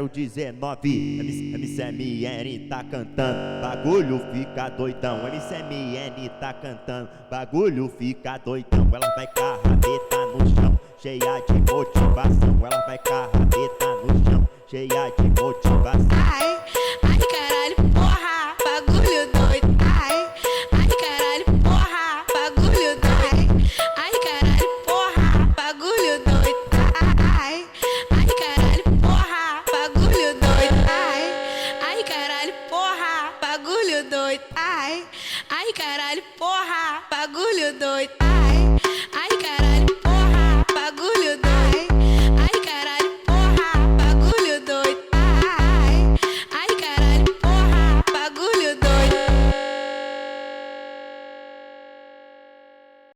019. MCMN tá cantando, bagulho fica doidão. MCMN tá cantando, bagulho fica doidão. Ela vai com a rabeta no chão, cheia de motivação. Ela vai com a rabeta no chão, cheia de motivação. Ai, ai caralho, porra, bagulho doido. Ai, ai caralho, porra, bagulho doido. Ai caralho, porra, bagulho doido. Ai, ai caralho, porra, bagulho doido. Ai caralho, porra, bagulho doido. Ai caralho, porra, bagulho doido.